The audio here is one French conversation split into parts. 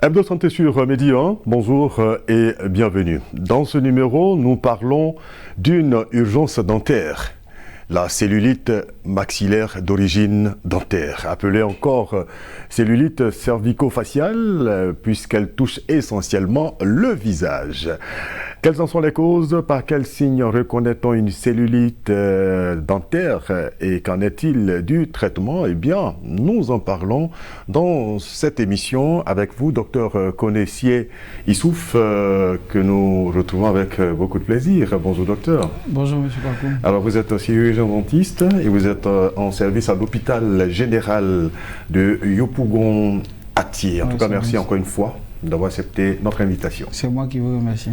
Hebdo Santé sur Medi 1, bonjour et bienvenue. Dans ce numéro, nous parlons d'une urgence dentaire, la cellulite maxillaire d'origine dentaire, appelée encore cellulite cervico-faciale, puisqu'elle touche essentiellement le visage. Quelles en sont les causes? Par quels signes reconnaît-on une cellulite dentaire? Et qu'en est-il du traitement? Eh bien, nous en parlons dans cette émission avec vous, docteur Konessié Issouf, que nous retrouvons avec beaucoup de plaisir. Bonjour, docteur. Bonjour, monsieur Paco. Alors, vous êtes chirurgien dentiste et vous êtes en service à l'hôpital général de Yopougon Atié. En tout cas, merci encore une fois d'avoir accepté notre invitation. C'est moi qui vous remercie.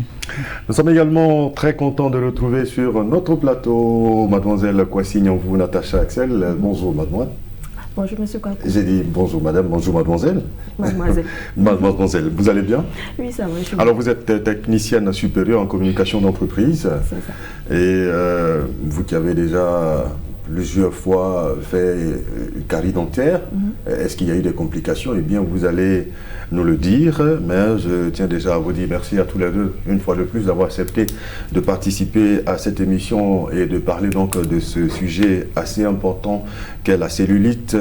Nous sommes également très contents de retrouver sur notre plateau mademoiselle Kwasi-Nyanvou Natacha Axel. Bonjour mademoiselle. Bonjour monsieur Kwaku. J'ai dit bonjour madame, bonjour mademoiselle. Mademoiselle. Mademoiselle, vous allez bien? Oui, ça va. Alors vous êtes technicienne supérieure en communication d'entreprise. C'est ça. Et vous qui avez déjà plusieurs fois fait carie dentaire, est-ce qu'il y a eu des complications? Eh bien, vous allez nous le dire, mais je tiens déjà à vous dire merci à tous les deux, une fois de plus, d'avoir accepté de participer à cette émission et de parler donc de ce sujet assez important qu'est la cellulite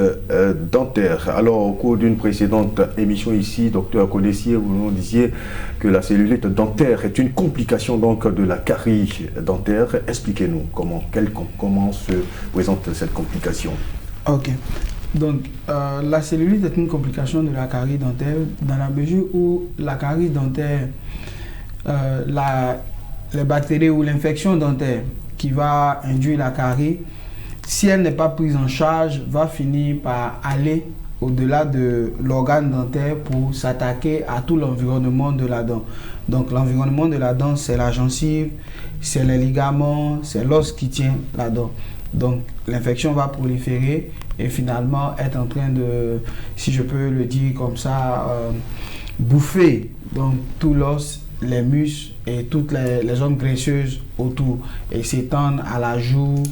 dentaire. Alors, au cours d'une précédente émission ici, docteur Konessié, vous nous disiez que la cellulite dentaire est une complication donc de la carie dentaire. Expliquez-nous comment se présente cette complication. Ok. Donc, la cellulite est une complication de la carie dentaire dans la mesure où la carie dentaire, les bactéries ou l'infection dentaire qui va induire la carie, si elle n'est pas prise en charge, va finir par aller au-delà de l'organe dentaire pour s'attaquer à tout l'environnement de la dent. Donc, l'environnement de la dent, c'est la gencive, c'est les ligaments, c'est l'os qui tient la dent. Donc, l'infection va proliférer et finalement être en train de, si je peux le dire comme ça, bouffer donc tout l'os, les muscles et toutes les zones graisseuses autour et s'étendre à la joue,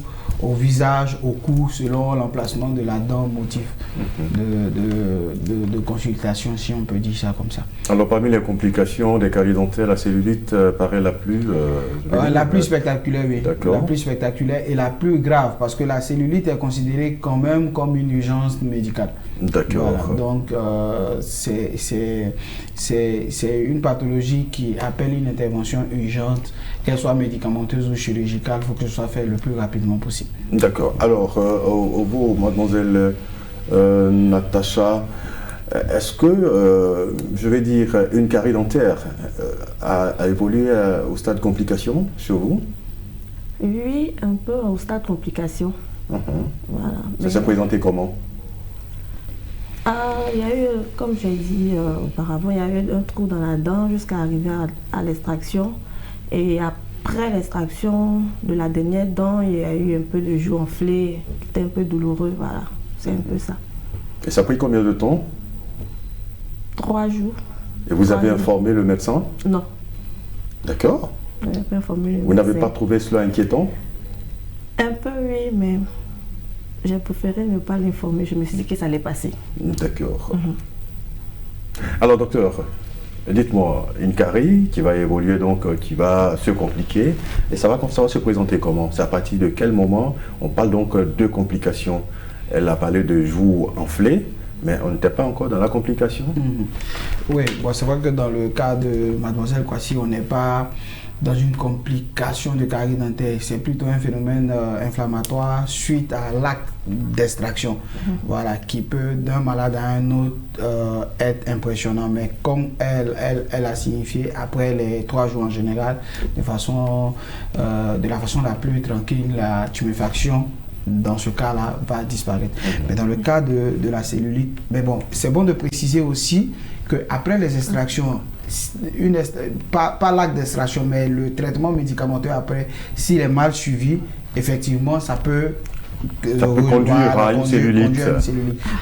au visage, au cou, selon l'emplacement de la dent, motif de consultation, si on peut dire ça comme ça. Alors, parmi les complications des caries dentaires, la cellulite paraît la plus... la plus spectaculaire, oui. D'accord. La plus spectaculaire et la plus grave, parce que la cellulite est considérée quand même comme une urgence médicale. D'accord. Voilà. Donc, c'est une pathologie qui appelle une intervention urgente, qu'elle soit médicamenteuse ou chirurgicale, il faut que ce soit fait le plus rapidement possible. D'accord. Alors, vous, mademoiselle Natacha, est-ce que, je vais dire, une carie dentaire a évolué au stade complication sur vous? Oui, un peu au stade complication. Voilà. Ça s'est présenté comment? Il y a eu, comme j'ai dit auparavant, il y a eu un trou dans la dent jusqu'à arriver à l'extraction. Et après l'extraction de la dernière dent, il y a eu un peu de joue enflé, qui était un peu douloureux. Voilà, c'est un peu ça. Et ça a pris combien de temps? 3 jours. Et vous avez informé le médecin? Non. D'accord. Je n'ai pas informé le médecin. Vous n'avez pas trouvé cela inquiétant? Un peu, oui, mais j'ai préféré ne pas l'informer. Je me suis dit que ça allait passer. D'accord. Alors, docteur, dites-moi, une carie qui va évoluer, donc qui va se compliquer, et ça va se présenter comment? C'est à partir de quel moment? On parle donc de complications. Elle a parlé de joues enflées, mais on n'était pas encore dans la complication. Oui, bon, c'est vrai que dans le cas de mademoiselle Kwasi, on n'est pas dans une complication de carie dentaire, c'est plutôt un phénomène inflammatoire suite à l'acte d'extraction, voilà, qui peut d'un malade à un autre être impressionnant, mais comme elle a signifié, après les 3 jours en général, de la façon la plus tranquille, la tuméfaction dans ce cas-là va disparaître. Mais dans le cas de la cellulite, mais bon, c'est bon de préciser aussi qu'après les extractions, pas l'acte d'extraction, mais le traitement médicamenteux après, s'il est mal suivi, effectivement, ça peut conduire à une cellulite.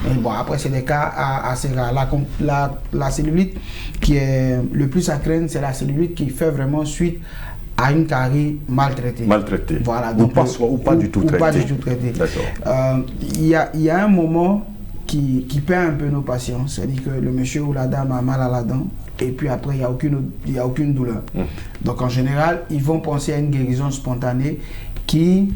Mais bon, après, c'est des cas assez rares. La cellulite qui est le plus à craindre, c'est la cellulite qui fait vraiment suite à une carie maltraitée. Voilà, donc, ou pas du tout traitée. D'accord. Il y a un moment qui perd un peu nos patients. C'est-à-dire que le monsieur ou la dame a mal à la dent et puis après, il n'y a aucune douleur. Donc en général, ils vont penser à une guérison spontanée qui,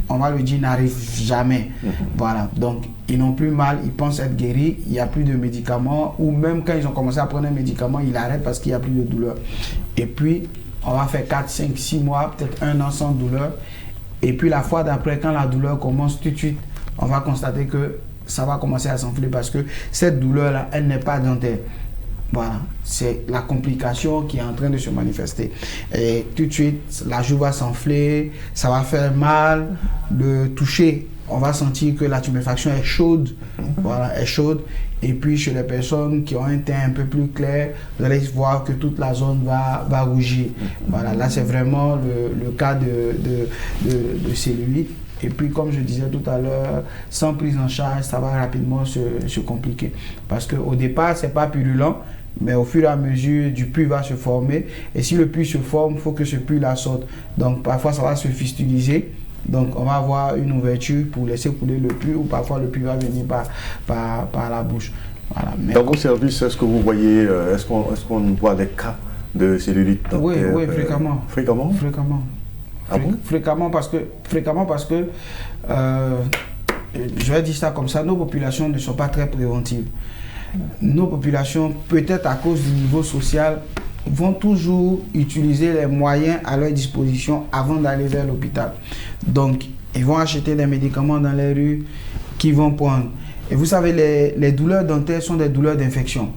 on va le dire, n'arrive jamais. Voilà, donc ils n'ont plus mal, ils pensent être guéris, il n'y a plus de médicaments, ou même quand ils ont commencé à prendre un médicament, ils arrêtent parce qu'il n'y a plus de douleur. Et puis, on va faire 4, 5, 6 mois, peut-être 1 an sans douleur. Et puis la fois d'après, quand la douleur commence tout de suite, on va constater que ça va commencer à s'enfler parce que cette douleur-là, elle n'est pas dentaire. Voilà, c'est la complication qui est en train de se manifester. Et tout de suite, la joue va s'enfler, ça va faire mal, le toucher, on va sentir que la tuméfaction est chaude, voilà, est chaude. Et puis chez les personnes qui ont un teint un peu plus clair, vous allez voir que toute la zone va rougir. Voilà, là c'est vraiment le cas de cellulite. Et puis, comme je disais tout à l'heure, sans prise en charge, ça va rapidement se compliquer. Parce qu'au départ, ce n'est pas purulent, mais au fur et à mesure, du pus va se former. Et si le pus se forme, il faut que ce pus-là sorte. Donc, parfois, ça va se fistuliser. Donc, on va avoir une ouverture pour laisser couler le pus, ou parfois, le pus va venir par la bouche. Voilà. Mais dans vos services, est-ce que vous voyez, est-ce qu'on voit des cas de cellulite dentaire? Oui, fréquemment. Fréquemment? Fréquemment. Ah bon? Fréquemment parce que je vais dire ça comme ça, nos populations ne sont pas très préventives. Nos populations, peut-être à cause du niveau social, vont toujours utiliser les moyens à leur disposition avant d'aller vers l'hôpital. Donc, ils vont acheter des médicaments dans les rues qu'ils vont prendre. Et vous savez, les douleurs dentaires sont des douleurs d'infection.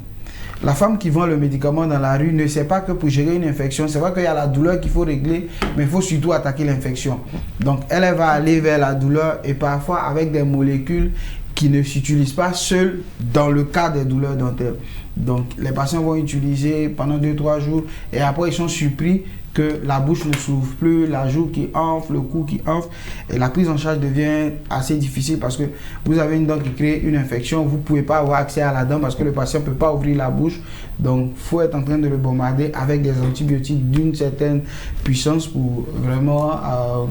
La femme qui vend le médicament dans la rue ne sait pas que pour gérer une infection, c'est vrai qu'il y a la douleur qu'il faut régler, mais il faut surtout attaquer l'infection. Donc, elle va aller vers la douleur et parfois avec des molécules qui ne s'utilisent pas seules dans le cas des douleurs dentaires. Donc, les patients vont utiliser pendant 2-3 jours et après, ils sont surpris que la bouche ne s'ouvre plus, la joue qui enfle, le cou qui enfle, et la prise en charge devient assez difficile parce que vous avez une dent qui crée une infection, vous ne pouvez pas avoir accès à la dent parce que le patient ne peut pas ouvrir la bouche. Donc, il faut être en train de le bombarder avec des antibiotiques d'une certaine puissance pour vraiment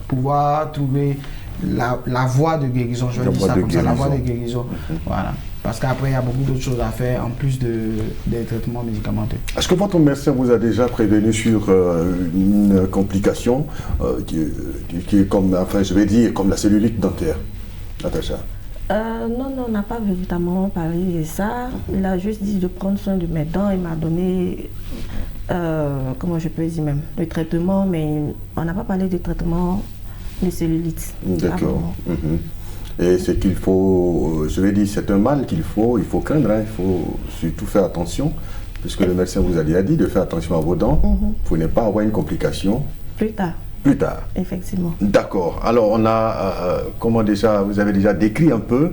pouvoir trouver la voie de guérison. Je vais dire ça comme ça, la voie de guérison. Voilà. Parce qu'après, il y a beaucoup d'autres choses à faire en plus des traitements médicamenteux. Est-ce que votre médecin vous a déjà prévenu sur une complication qui est comme, enfin, je vais dire, comme la cellulite dentaire, Natacha? Non, on n'a pas véritablement parlé de ça. Il a juste dit de prendre soin de mes dents. Il m'a donné, comment je peux dire même, le traitement, mais on n'a pas parlé de traitement de cellulite. D'accord. Et c'est qu'il faut, je vais dire, c'est un mal qu'il faut craindre, hein. Il faut surtout faire attention, puisque le médecin vous a dit de faire attention à vos dents pour ne pas avoir une complication. Plus tard. Plus tard. Effectivement. D'accord. Alors, on a, vous avez déjà décrit un peu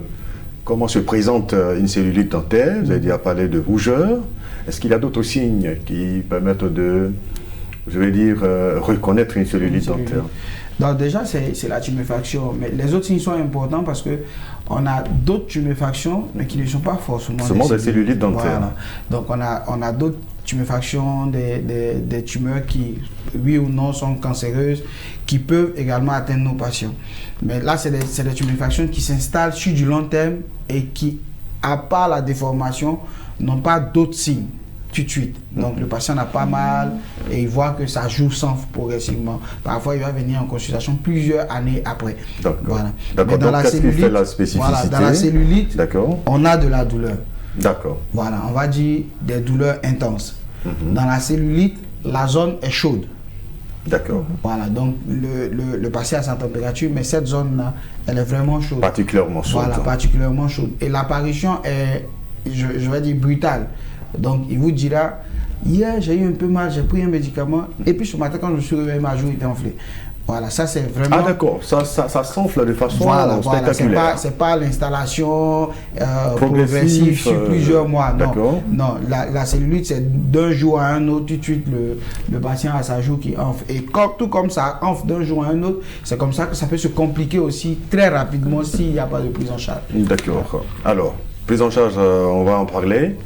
comment se présente une cellulite dentaire. Vous avez déjà parlé de rougeur. Est-ce qu'il y a d'autres signes qui permettent de, je vais dire, reconnaître une cellulite dentaire? Donc déjà, c'est la tuméfaction. Mais les autres signes sont importants parce qu'on a d'autres tuméfactions, mais qui ne sont pas forcément des cellulites dentaires. Voilà. Donc on a d'autres tuméfactions, des tumeurs qui, oui ou non, sont cancéreuses, qui peuvent également atteindre nos patients. Mais là, c'est des tuméfactions qui s'installent sur du long terme et qui, à part la déformation, n'ont pas d'autres signes tout de suite. Donc le patient n'a pas mal et il voit que sa joue s'enfle progressivement. Parfois, il va venir en consultation plusieurs années après. Voilà. Mais dans la cellulite, dans la cellulite, on a de la douleur. D'accord. Voilà, on va dire des douleurs intenses. Dans la cellulite, la zone est chaude. D'accord. Voilà, donc le patient a sa température, mais cette zone-là, elle est vraiment chaude. Particulièrement chaude. Voilà, particulièrement chaude. Et l'apparition est, je vais dire, brutale. Donc, il vous dira, hier, j'ai eu un peu mal, j'ai pris un médicament, et puis ce matin, quand je me suis réveillé, ma joue était enflée. Voilà, ça c'est vraiment... Ah d'accord, ça s'enfle de façon spectaculaire. C'est pas l'installation progressive sur plusieurs mois. Non, la cellulite, c'est d'un jour à un autre, tout de suite, le patient a sa joue qui enfle. Et tout comme ça enfle d'un jour à un autre, c'est comme ça que ça peut se compliquer aussi très rapidement s'il n'y a pas de prise en charge. D'accord. Alors, prise en charge, on va en parler.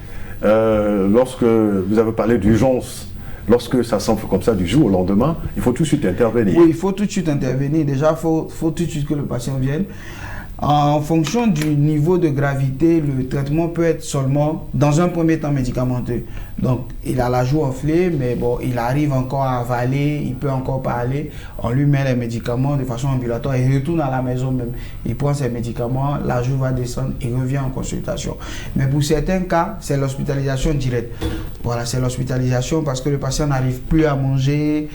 Lorsque vous avez parlé d'urgence, lorsque ça s'enfle comme ça du jour au lendemain, il faut tout de suite intervenir. Oui, il faut tout de suite intervenir. Déjà, il faut tout de suite que le patient vienne. En fonction du niveau de gravité, le traitement peut être seulement, dans un premier temps, médicamenteux. Donc, il a la joue enflée, mais bon, il arrive encore à avaler, il peut encore parler. On lui met les médicaments de façon ambulatoire, il retourne à la maison même. Il prend ses médicaments, la joue va descendre, il revient en consultation. Mais pour certains cas, c'est l'hospitalisation directe. Voilà, c'est l'hospitalisation parce que le patient n'arrive plus à manger,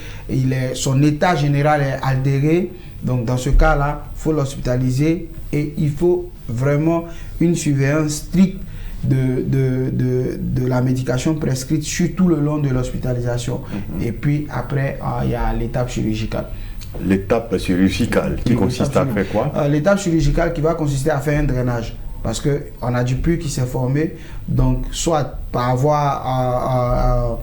son état général est altéré. Donc, dans ce cas-là, il faut l'hospitaliser et il faut vraiment une surveillance stricte de la médication prescrite sur tout le long de l'hospitalisation. Et puis, après, il y a l'étape chirurgicale. L'étape chirurgicale qui consiste à faire quoi? L'étape chirurgicale qui va consister à faire un drainage. Parce qu'on a du pus qui s'est formé, donc soit par avoir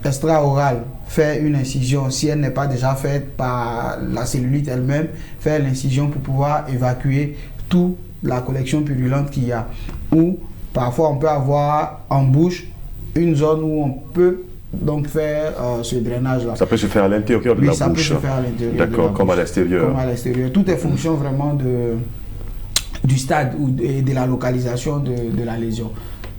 extra-oral, faire une incision, si elle n'est pas déjà faite par la cellulite elle-même, faire l'incision pour pouvoir évacuer toute la collection purulente qu'il y a. Ou parfois on peut avoir en bouche une zone où on peut donc faire ce drainage-là. Ça peut se faire à l'intérieur de la bouche? Oui, ça peut se faire à l'intérieur. D'accord, comme à l'extérieur. Comme à l'extérieur. Tout est fonction vraiment du stade et de la localisation de la lésion.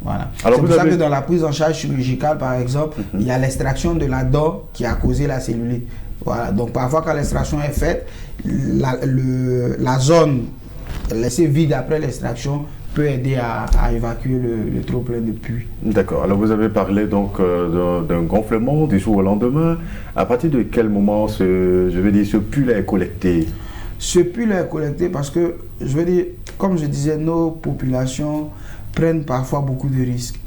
Voilà. C'est pour ça que dans la prise en charge chirurgicale, par exemple, il y a l'extraction de la dent qui a causé la cellulite. Voilà. Donc parfois, quand l'extraction est faite, la zone laissée vide après l'extraction peut aider à évacuer le trop plein de pus. D'accord. Alors vous avez parlé donc d'un gonflement du jour au lendemain. À partir de quel moment ce pus est collecté? Ce pus est collecté parce que, je veux dire, comme je disais, nos populations prennent parfois beaucoup de risques.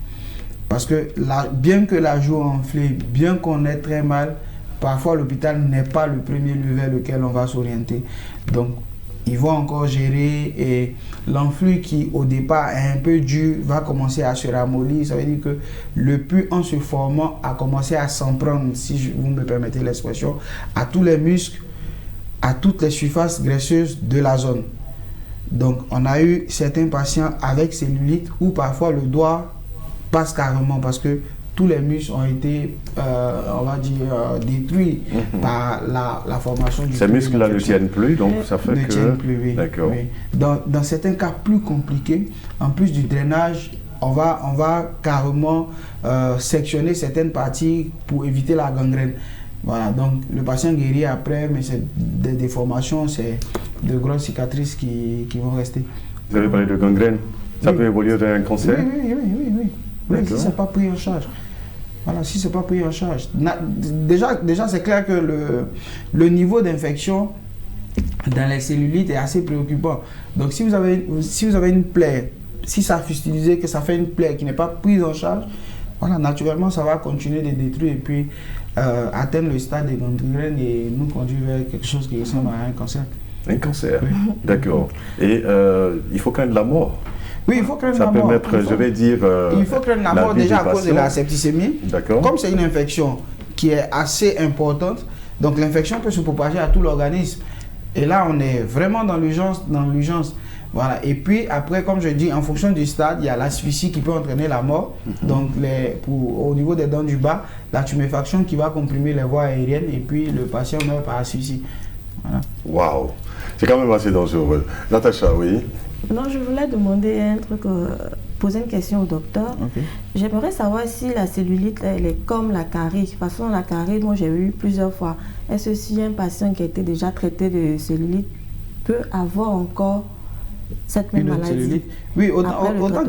Parce que bien que la joue enflée, bien qu'on ait très mal, parfois l'hôpital n'est pas le premier lieu vers lequel on va s'orienter. Donc, ils vont encore gérer et l'enflux qui au départ est un peu dur va commencer à se ramollir. Ça veut dire que le pus en se formant a commencé à s'en prendre, si vous me permettez l'expression, à tous les muscles, à toutes les surfaces graisseuses de la zone. Donc, on a eu certains patients avec cellulite où parfois le doigt passe carrément parce que tous les muscles ont été, on va dire, détruits par la formation du pus. Ces muscles-là ne tiennent plus, donc ça fait ne tiennent plus, oui. D'accord. Oui. Dans certains cas plus compliqués, en plus du drainage, on va carrément sectionner certaines parties pour éviter la gangrène. Voilà, donc le patient guérit après, mais c'est des déformations, c'est de grosses cicatrices qui vont rester. Vous avez parlé de gangrène, ça peut évoluer vers un cancer? Oui, si ce n'est pas pris en charge. Voilà, si ce n'est pas pris en charge. Déjà c'est clair que le niveau d'infection dans les cellulites est assez préoccupant. Donc si vous avez une plaie, si ça fustilisé, que ça fait une plaie qui n'est pas prise en charge, voilà, naturellement ça va continuer de détruire et puis atteindre le stade des gangrènes et nous conduire vers quelque chose qui ressemble à un cancer. Un cancer, oui. D'accord. Et il faut craindre la mort? Oui, il faut craindre la mort. Ça peut mettre, je vais dire, il faut craindre la mort déjà à cause de la septicémie. D'accord. Comme c'est une infection qui est assez importante, donc l'infection peut se propager à tout l'organisme. Et là, on est vraiment dans l'urgence. Voilà. Et puis après, comme je dis, en fonction du stade, il y a l'asphyxie qui peut entraîner la mort. Donc au niveau des dents du bas, la tuméfaction qui va comprimer les voies aériennes et puis le patient meurt par asphyxie. Voilà. Waouh, c'est quand même assez dangereux. Natacha, oui. Non, je voulais demander un truc, poser une question au docteur. Okay. J'aimerais savoir si la cellulite, elle est comme la carie. De toute façon, la carie, moi j'ai eu plusieurs fois. Est-ce que si un patient qui a été déjà traité de cellulite peut avoir encore cette même maladie? Oui, autant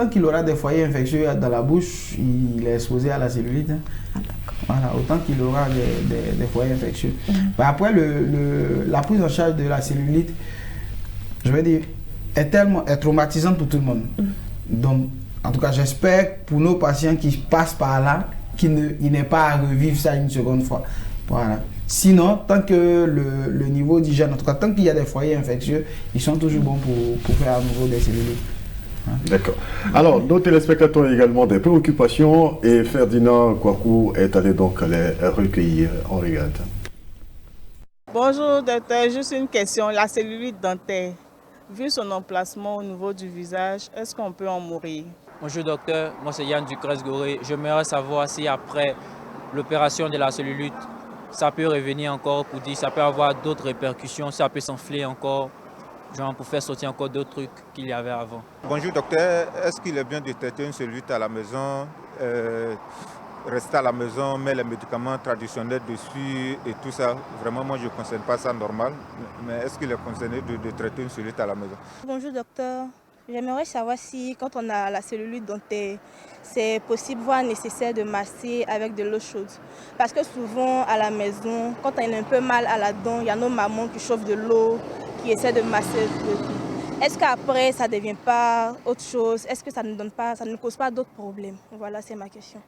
qu'il aura des foyers infectieux dans la bouche, il est exposé à la cellulite. Ah, voilà, autant qu'il aura des foyers infectieux. Après, la prise en charge de la cellulite, je vais dire, est traumatisante pour tout le monde. Donc, en tout cas, j'espère pour nos patients qui passent par là, qu'ils n'aient pas à revivre ça une seconde fois. Voilà. Sinon, tant que le niveau d'hygiène, en tout cas, tant qu'il y a des foyers infectieux, ils sont toujours bons pour faire à nouveau des cellulites. D'accord. Alors, nos téléspectateurs ont également des préoccupations et Ferdinand Kouakou est allé donc les recueillir. On regarde. Bonjour docteur, juste une question. La cellulite dentaire, vu son emplacement au niveau du visage, est-ce qu'on peut en mourir? Bonjour docteur, moi c'est Yann Ducrest-Goré. J'aimerais savoir si après l'opération de la cellulite, ça peut revenir encore pour dire, ça peut avoir d'autres répercussions, ça peut s'enfler encore. genre pour faire sortir encore d'autres trucs qu'il y avait avant. Bonjour docteur, est-ce qu'il est bien de traiter une cellulite à la maison, rester à la maison, mettre les médicaments traditionnels dessus et tout ça? Vraiment, moi je ne considère pas ça normal, mais est-ce qu'il est concerné de traiter une cellulite à la maison? Bonjour docteur, j'aimerais savoir si quand on a la cellulite dentaire, c'est possible, voire nécessaire de masser avec de l'eau chaude. Parce que souvent à la maison, quand on a un peu mal à la dent, il y a nos mamans qui chauffent de l'eau, qui essaient de masser. Est-ce qu'après ça ne devient pas autre chose? Est-ce que ça ne cause pas d'autres problèmes? Voilà, c'est ma question.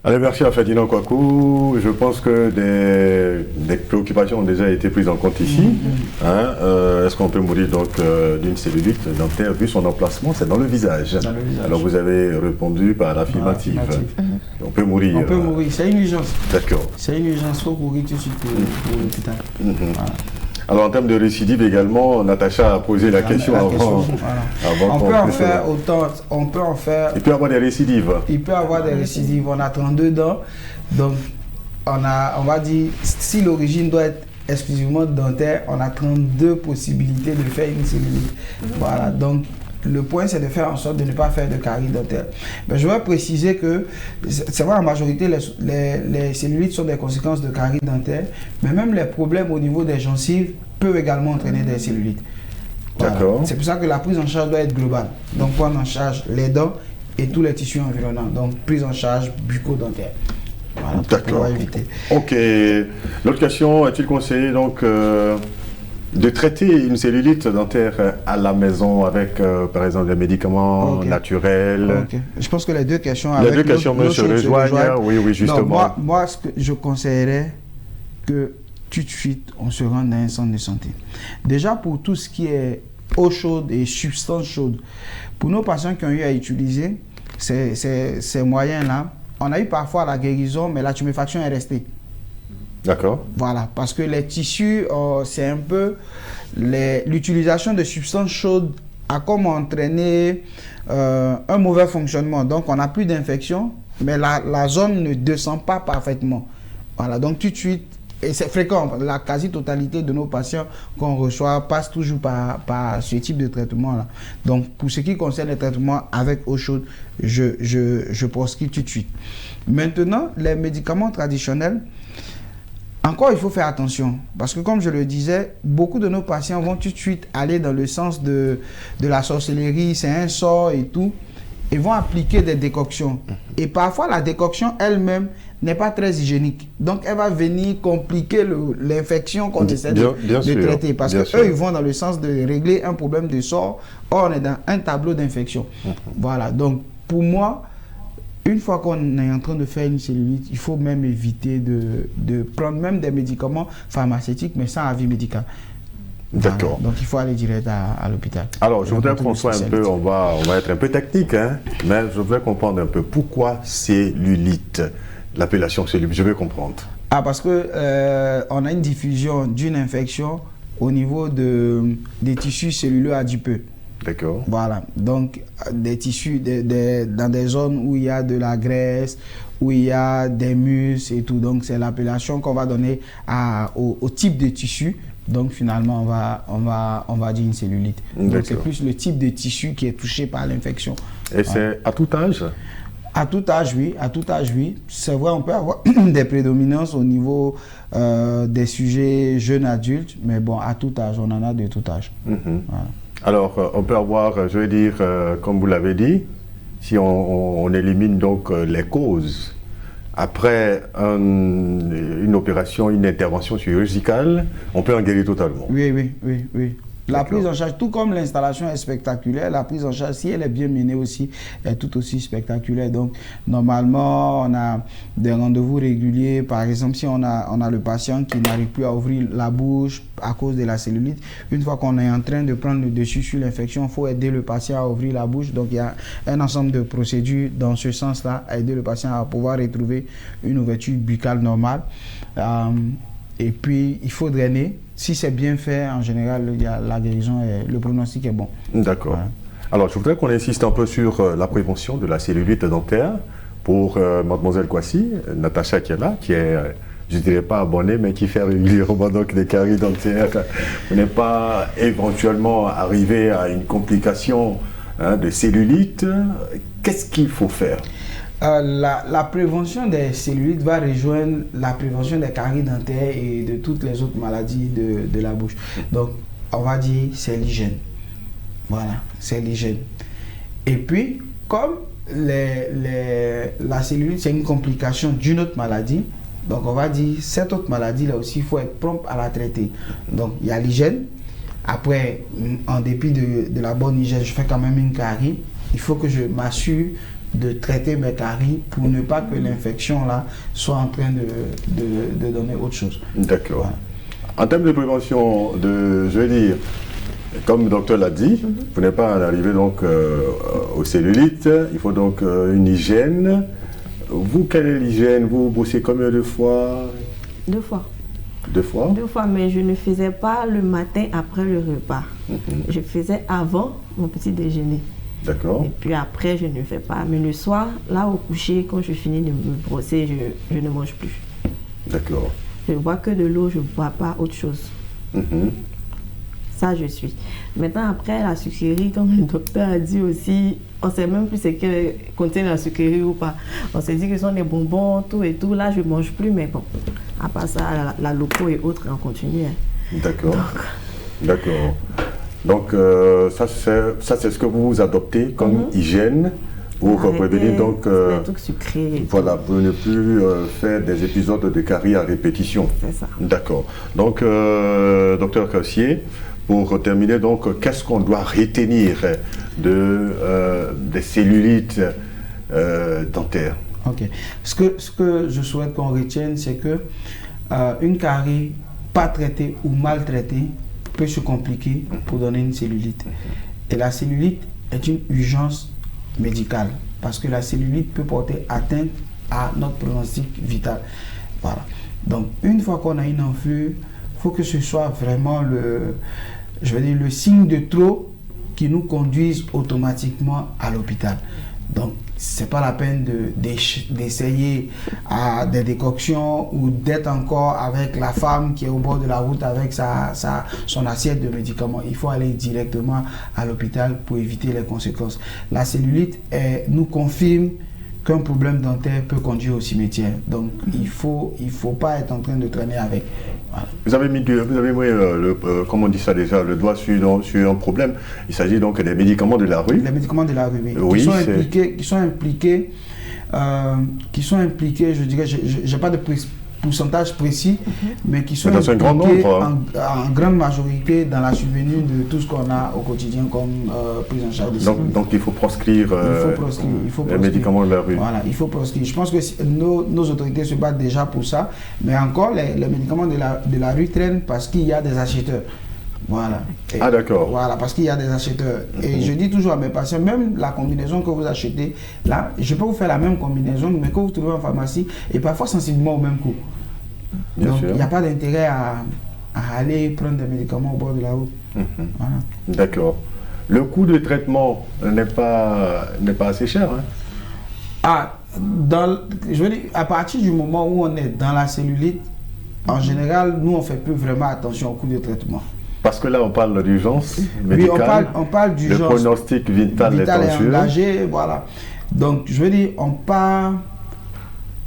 Allez, merci à Ferdinand Kouakou. Je pense que des préoccupations ont déjà été prises en compte ici. Est-ce qu'on peut mourir donc d'une cellulite dentaire vu son emplacement? C'est dans le visage. Dans le visage. Alors vous avez répondu par l'affirmative. On peut mourir. On peut mourir, c'est une urgence. D'accord. C'est une urgence, il faut courir tout de suite pour l'hôpital. Voilà. Alors en termes de récidive également, Natacha a posé la question avant. On peut en faire autant, on peut en faire. Il peut y avoir des récidives. Il peut y avoir des récidives. On a 32 dents, donc on va dire, si l'origine doit être exclusivement dentaire, on a 32 possibilités de faire une cellulite. Voilà, donc le point c'est de faire en sorte de ne pas faire de carie dentaire. Mais je vais préciser que c'est vrai, en majorité les cellulites sont des conséquences de carie dentaire, mais même les problèmes au niveau des gencives peuvent également entraîner des cellulites. Voilà. D'accord. C'est pour ça que la prise en charge doit être globale. Donc prendre en charge les dents et tous les tissus environnants. Donc prise en charge bucco-dentaire. Voilà, d'accord. Éviter. Ok. L'autre question, est-il conseillé donc de traiter une cellulite dentaire à la maison avec, par exemple, des médicaments naturels? Okay. Je pense que les deux questions se rejoignent. Oui, justement. Donc, moi, ce que je conseillerais, que tout de suite, on se rende dans un centre de santé. Déjà, pour tout ce qui est eau chaude et substances chaudes, pour nos patients qui ont eu à utiliser ces moyens-là, on a eu parfois la guérison, mais la tuméfaction est restée. D'accord. Voilà, parce que les tissus, c'est un peu... L'utilisation de substances chaudes a comme entraîné un mauvais fonctionnement. Donc, on n'a plus d'infection, mais la zone ne descend pas parfaitement. Voilà, donc tout de suite, et c'est fréquent, la quasi-totalité de nos patients qu'on reçoit passent toujours par ce type de traitement-là. Donc, pour ce qui concerne les traitements avec eau chaude, je proscris tout de suite. Maintenant, les médicaments traditionnels, encore, il faut faire attention, parce que comme je le disais, beaucoup de nos patients vont tout de suite aller dans le sens de la sorcellerie, c'est un sort et tout, et vont appliquer des décoctions. Et parfois, la décoction elle-même n'est pas très hygiénique. Donc, elle va venir compliquer l'infection qu'on essaie de traiter. Parce qu'eux, ils vont dans le sens de régler un problème de sort. Or, on est dans un tableau d'infection. Voilà. Donc, pour moi, une fois qu'on est en train de faire une cellulite, il faut même éviter de prendre même des médicaments pharmaceutiques, mais sans avis médical. D'accord. Voilà. Donc, il faut aller direct à l'hôpital. Alors, je voudrais qu'on soit un peu, on va être un peu technique, hein, mais je voudrais comprendre un peu pourquoi cellulite, l'appellation cellulite, je veux comprendre. Ah, parce que on a une diffusion d'une infection au niveau des tissus celluleux adipeux. D'accord. Voilà, donc des tissus dans des zones où il y a de la graisse, où il y a des muscles et tout. Donc c'est l'appellation qu'on va donner au type de tissu. Donc finalement on va dire une cellulite. Donc c'est plus le type de tissu qui est touché par l'infection. Et c'est à tout âge? À tout âge, oui. À tout âge, oui. C'est vrai, on peut avoir des prédominances au niveau des sujets jeunes adultes, mais bon, à tout âge, on en a de tout âge. Voilà. Alors, on peut avoir, je veux dire, comme vous l'avez dit, si on élimine donc les causes, après une opération, une intervention chirurgicale, on peut en guérir totalement. Oui. La prise en charge, tout comme l'installation est spectaculaire, la prise en charge, si elle est bien menée aussi, est tout aussi spectaculaire. Donc, normalement, on a des rendez-vous réguliers. Par exemple, si on a le patient qui n'arrive plus à ouvrir la bouche à cause de la cellulite, une fois qu'on est en train de prendre le dessus sur l'infection, il faut aider le patient à ouvrir la bouche. Donc, il y a un ensemble de procédures dans ce sens-là, à aider le patient à pouvoir retrouver une ouverture buccale normale. Et puis, il faut drainer. Si c'est bien fait, en général, la guérison, le pronostic est bon. D'accord. Voilà. Alors, je voudrais qu'on insiste un peu sur la prévention de la cellulite dentaire pour mademoiselle Kwasi, Natacha qui est là, qui est je ne dirais pas abonné, mais qui fait régulièrement donc des caries dentaires, vous n'êtes pas éventuellement arrivé à une complication de cellulite, qu'est-ce qu'il faut faire? La prévention des cellulites va rejoindre la prévention des caries dentaires et de toutes les autres maladies de la bouche. Donc, on va dire c'est l'hygiène. Voilà, c'est l'hygiène. Et puis, comme la cellulite, c'est une complication d'une autre maladie, donc on va dire cette autre maladie-là aussi, il faut être prompt à la traiter. Donc, il y a l'hygiène. Après, en dépit de la bonne hygiène, je fais quand même une carie. Il faut que je m'assure de traiter mes caries pour ne pas que l'infection là soit en train de donner autre chose. D'accord. Voilà. En termes de prévention, je vais dire, comme le docteur l'a dit, vous n'êtes pas arrivé donc aux cellulites, il faut donc une hygiène. Vous, quelle est l'hygiène? Vous bossez combien de fois? 2 fois. 2 fois? 2 fois, mais je ne faisais pas le matin après le repas. Je faisais avant mon petit déjeuner. D'accord. Et puis après, je ne fais pas. Mais le soir, là au coucher, quand je finis de me brosser, je ne mange plus. D'accord. Je ne bois que de l'eau, je ne bois pas autre chose. Ça, je suis. Maintenant, après, la sucrerie, comme le docteur a dit aussi, on ne sait même plus ce que contient la sucrerie ou pas. On s'est dit que ce sont des bonbons, tout et tout. Là, je ne mange plus, mais bon, à part ça, la loco et autres, on continue. D'accord. D'accord. Donc, ça, c'est ce que vous adoptez comme hygiène pour prévenir donc, les trucs sucrés. Voilà, pour ne plus faire des épisodes de caries à répétition. C'est ça. D'accord. Donc, docteur Cassier, pour terminer, donc, qu'est-ce qu'on doit retenir des cellulites dentaires? Ok. Ce que je souhaite qu'on retienne, c'est que une carie pas traitée ou mal traitée peut se compliquer pour donner une cellulite. Et la cellulite est une urgence médicale parce que la cellulite peut porter atteinte à notre pronostic vital. Voilà. Donc, une fois qu'on a une enflure, il faut que ce soit vraiment le signe de trop qui nous conduise automatiquement à l'hôpital. Donc, c'est pas la peine d'essayer des décoctions ou d'être encore avec la femme qui est au bord de la route avec son assiette de médicaments. Il faut aller directement à l'hôpital pour éviter les conséquences. La cellulite nous confirme qu'un problème dentaire peut conduire au cimetière. Donc, il faut pas être en train de traîner avec. Voilà. Vous avez mis comment on dit ça déjà, le doigt sur un problème. Il s'agit donc des médicaments de la rue. Les médicaments de la rue, oui. Oui, qui sont impliqués, je dirais, j'ai pas de pourcentage précis, mais qui sont impliqués en grande majorité dans la survenue de tout ce qu'on a au quotidien comme prise en charge. Donc il faut proscrire, les médicaments de la rue. Voilà, il faut proscrire. Je pense que nos autorités se battent déjà pour ça, mais encore les médicaments de la rue traînent parce qu'il y a des acheteurs. Voilà. Ah d'accord. Voilà, parce qu'il y a des acheteurs. Et je dis toujours à mes patients, même la combinaison que vous achetez, là, je peux vous faire la même combinaison, mais que vous trouvez en pharmacie, et parfois sensiblement au même coût. Donc, il n'y a pas d'intérêt à aller prendre des médicaments au bord de la route. Voilà. D'accord. Le coût de traitement n'est pas assez cher, hein? Je veux dire, à partir du moment où on est dans la cellulite, en général, nous, on ne fait plus vraiment attention au coût de traitement. Parce que là, on parle d'urgence médicale. Oui, on parle d'urgence. Le pronostic vital est engagé, voilà. Donc, je veux dire, on part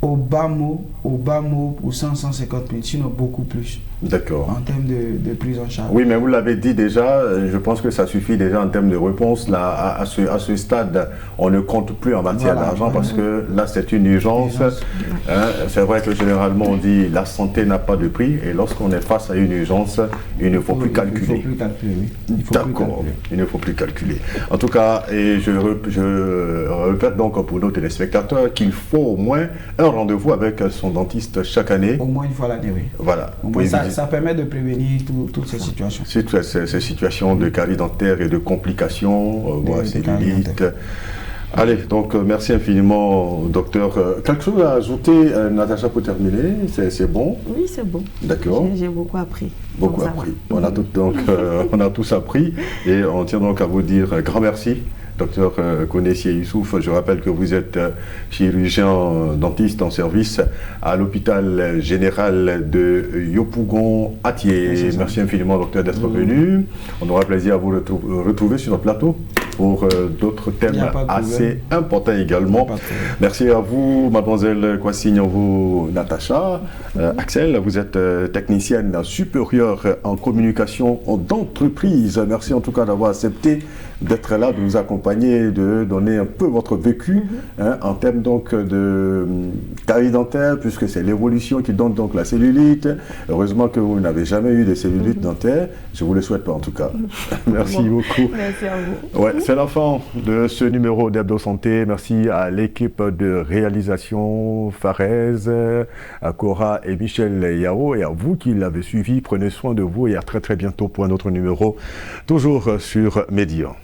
au bas mot pour 100-150 000, sinon beaucoup plus. D'accord. En termes de prise en charge. Oui, mais vous l'avez dit déjà, je pense que ça suffit déjà en termes de réponse. Là, à ce stade, on ne compte plus en matière d'argent parce que là, c'est une urgence. C'est vrai que généralement, on dit la santé n'a pas de prix et lorsqu'on est face à une urgence, il ne faut plus calculer. Il ne faut plus calculer, oui. D'accord, il ne faut plus calculer. En tout cas, et je répète donc pour nos téléspectateurs qu'il faut au moins un rendez-vous avec son dentiste chaque année. Au moins une fois l'année, oui. Voilà. Ça permet de prévenir toutes ces situations. Toutes ces situations de caries dentaires et de complications, cellulite. Allez, donc merci infiniment, docteur. Quelque chose à ajouter, Natacha, pour terminer? C'est bon? Oui, c'est bon. D'accord. J'ai beaucoup appris. Beaucoup appris. On a tous appris et on tient donc à vous dire un grand merci docteur Konessie Youssouf. Je rappelle que vous êtes chirurgien dentiste en service à l'hôpital général de Yopougon-Atié. Merci infiniment, docteur, d'être venu. On aura plaisir à vous retrouver sur notre plateau pour d'autres thèmes assez importants également. Merci à vous, mademoiselle Kwasi-Nyongo Natacha. Axel, vous êtes technicienne supérieure en communication d'entreprise. Merci en tout cas d'avoir accepté d'être là, de nous accompagner, de donner un peu votre vécu en termes donc de carie dentaire, puisque c'est l'évolution qui donne donc la cellulite. Heureusement que vous n'avez jamais eu de cellulite dentaire. Je vous le souhaite pas en tout cas. Merci beaucoup. Merci à vous. Ouais, c'est la fin de ce numéro d'Hebdo Santé. Merci à l'équipe de réalisation Fares, à Cora et Michel Yao, et à vous qui l'avez suivi. Prenez soin de vous et à très bientôt pour un autre numéro, toujours sur Média.